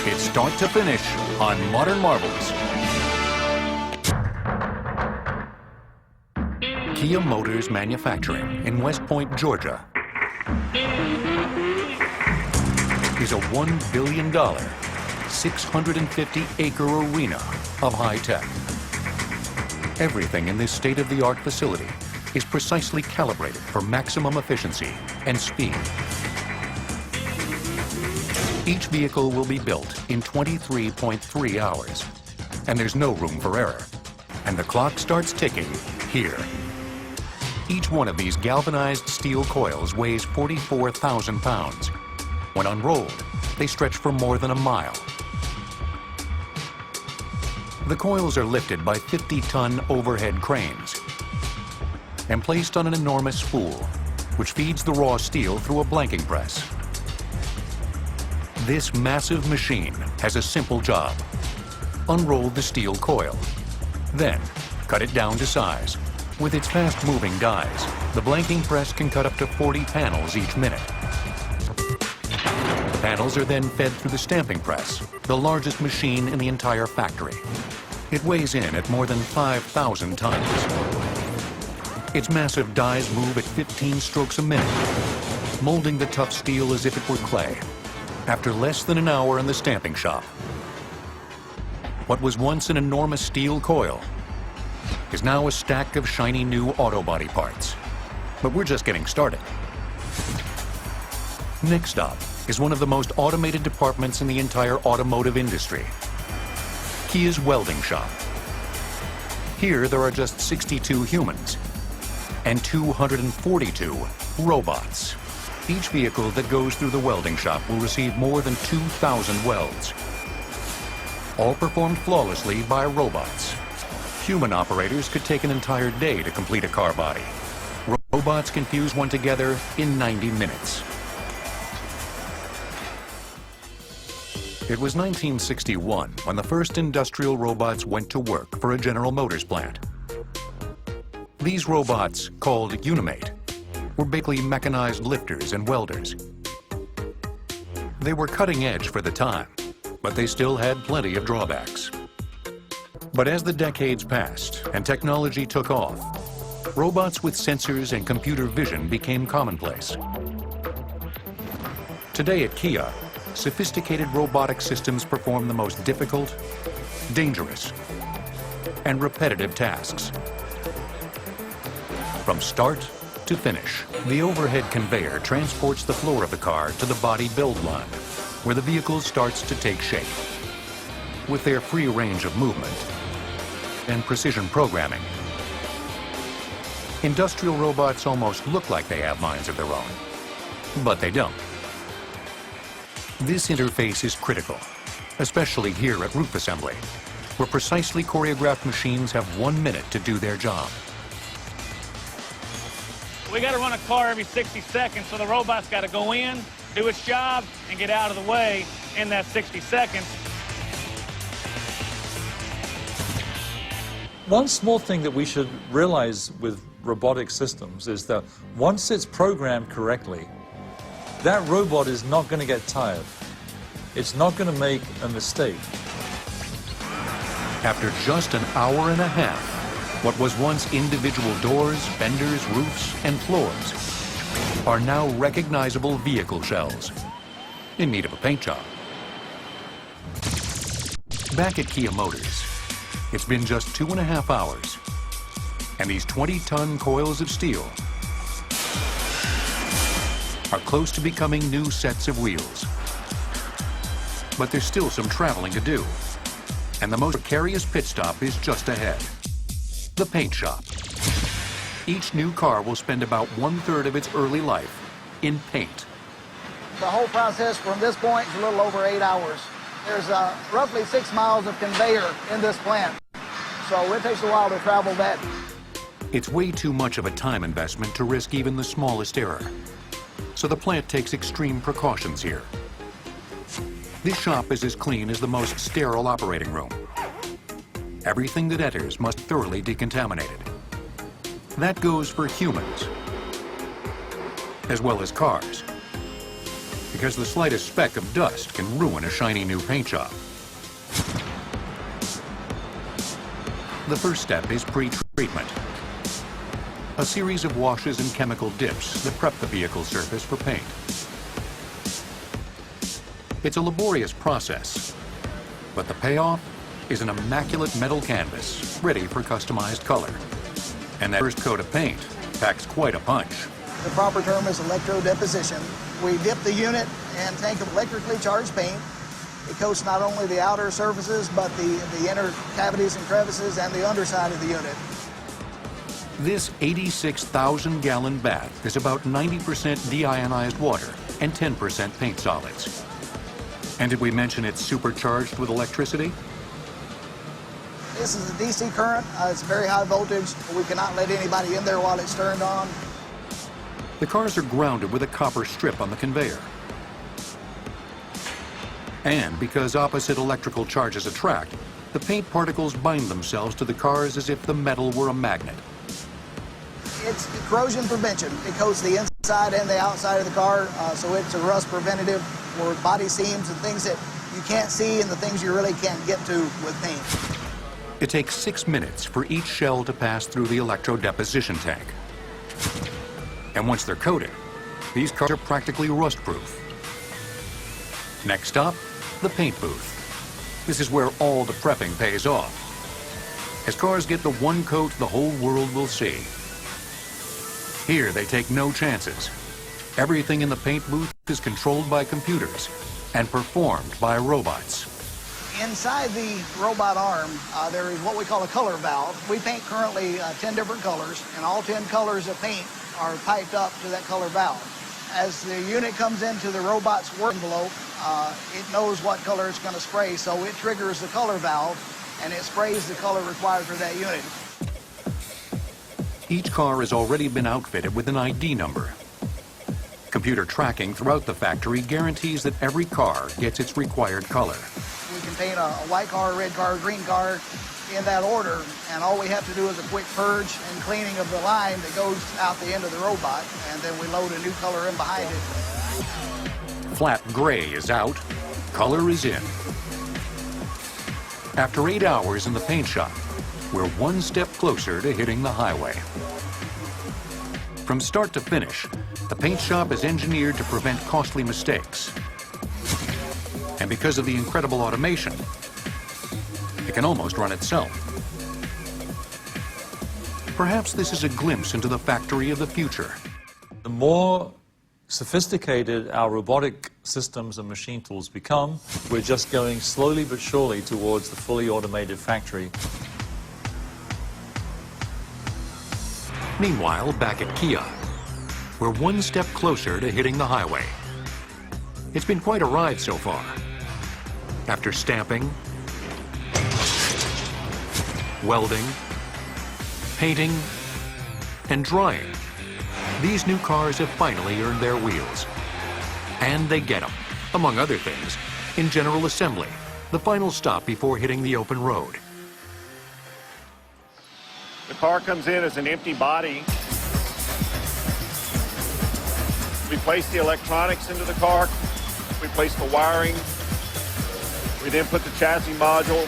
It's start to finish on Modern Marvels. Kia Motors Manufacturing in West Point, Georgia, is a $1 billion, 650-acre arena of high tech. Everything in this state-of-the-art facility is precisely calibrated for maximum efficiency and speed. Each vehicle will be built in 23.3 hours, and there's no room for error. And the clock starts ticking here. Each one of these galvanized steel coils weighs 44,000 pounds. When unrolled, they stretch for more than a mile. The coils are lifted by 50-ton overhead cranes and placed on an enormous spool, which feeds the raw steel through a blanking press. This massive machine has a simple job. Unroll the steel coil, then cut it down to size. With its fast-moving dies, the blanking press can cut up to 40 panels each minute. Panels are then fed through the stamping press, the largest machine in the entire factory. It weighs in at more than 5,000 tons. Its massive dies move at 15 strokes a minute, molding the tough steel as if it were clay. After less than an hour in the stamping shop, what was once an enormous steel coil is now a stack of shiny new auto body parts. But we're just getting started. Next up is one of the most automated departments in the entire automotive industry, Kia's welding shop. Here there are just 62 humans and 242 robots. Each vehicle that goes through the welding shop will receive more than 2,000 welds, all performed flawlessly by robots. Human operators could take an entire day to complete a car body. Robots can fuse one together in 90 minutes. It was 1961 when the first industrial robots went to work for a General Motors plant. These robots, called Unimate, were basically mechanized lifters and welders. They were cutting edge for the time, but they still had plenty of drawbacks. But as the decades passed and technology took off, robots with sensors and computer vision became commonplace. Today at Kia, sophisticated robotic systems perform the most difficult, dangerous, and repetitive tasks. From start to finish, the overhead conveyor transports the floor of the car to the body build line, where the vehicle starts to take shape. With their free range of movement and precision programming, industrial robots almost look like they have minds of their own, but they don't. This interface is critical, especially here at Roof Assembly, where precisely choreographed machines have 1 minute to do their job. We got to run a car every 60 seconds, so the robot's got to go in, do its job, and get out of the way in that 60 seconds. One small thing that we should realize with robotic systems is that once it's programmed correctly, that robot is not going to get tired. It's not going to make a mistake. After just an hour and a half, what was once individual doors, fenders, roofs, and floors are now recognizable vehicle shells in need of a paint job. Back at Kia Motors, it's been just 2.5 hours, and these 20-ton coils of steel are close to becoming new sets of wheels. But there's still some traveling to do, and the most precarious pit stop is just ahead. The paint shop. Each new car will spend about 1/3 of its early life in paint. The whole process from this point is a little over 8 hours. There's roughly 6 miles of conveyor in this plant, so it takes a while to travel that. It's way too much of a time investment to risk even the smallest error, so the plant takes extreme precautions here. This shop is as clean as the most sterile operating room. Everything that enters must thoroughly decontaminated. That goes for humans, as well as cars, because the slightest speck of dust can ruin a shiny new paint job. The first step is pre-treatment. A series of washes and chemical dips that prep the vehicle surface for paint. It's a laborious process, but the payoff is an immaculate metal canvas ready for customized color. And that first coat of paint packs quite a punch. The proper term is electrodeposition. We dip the unit and tank of electrically charged paint. It coats not only the outer surfaces, but the inner cavities and crevices and the underside of the unit. This 86,000-gallon bath is about 90% deionized water and 10% paint solids. And did we mention it's supercharged with electricity? This is a DC current. It's very high voltage. We cannot let anybody in there while it's turned on. The cars are grounded with a copper strip on the conveyor. And because opposite electrical charges attract, the paint particles bind themselves to the cars as if the metal were a magnet. It's corrosion prevention. It coats the inside and the outside of the car, so it's a rust preventative for body seams and things that you can't see and the things you really can't get to with paint. It takes 6 minutes for each shell to pass through the electrodeposition tank. And once they're coated, these cars are practically rust-proof. Next up, the paint booth. This is where all the prepping pays off. As cars get the one coat the whole world will see. Here, they take no chances. Everything in the paint booth is controlled by computers and performed by robots. Inside the robot arm, there is what we call a color valve. We paint currently 10 different colors, and all 10 colors of paint are piped up to that color valve. As the unit comes into the robot's work envelope, it knows what color it's going to spray, so it triggers the color valve, and it sprays the color required for that unit. Each car has already been outfitted with an ID number. Computer tracking throughout the factory guarantees that every car gets its required color. We can paint a white car, a red car, a green car in that order, and all we have to do is a quick purge and cleaning of the line that goes out the end of the robot, and then we load a new color in behind it. Flat gray is out, color is in. After 8 hours in the paint shop, we're one step closer to hitting the highway. From start to finish, the paint shop is engineered to prevent costly mistakes. And because of the incredible automation, it can almost run itself. Perhaps this is a glimpse into the factory of the future. The more sophisticated our robotic systems and machine tools become, we're just going slowly but surely towards the fully automated factory. Meanwhile, back at Kia, we're one step closer to hitting the highway. It's been quite a ride so far. After stamping, welding, painting, and drying, these new cars have finally earned their wheels. And they get them, among other things, in General Assembly, the final stop before hitting the open road. The car comes in as an empty body. We place the electronics into the car. We place the wiring. We then put the chassis module.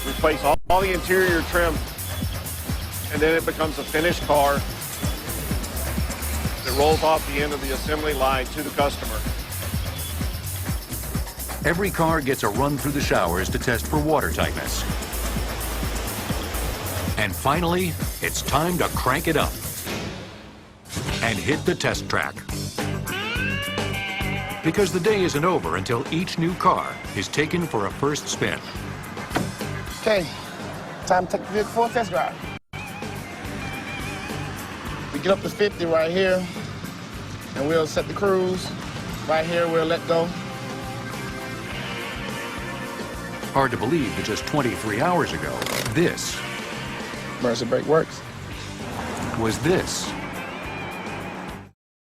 We place all the interior trim. And then it becomes a finished car that rolls off the end of the assembly line to the customer. Every car gets a run through the showers to test for water tightness. And finally, it's time to crank it up and hit the test track. Because the day isn't over until each new car is taken for a first spin. Okay, time to take the vehicle for a test drive. We get up to 50 right here, and we'll set the cruise. Right here, we'll let go. Hard to believe that just 23 hours ago, this Emergency brake works. was this.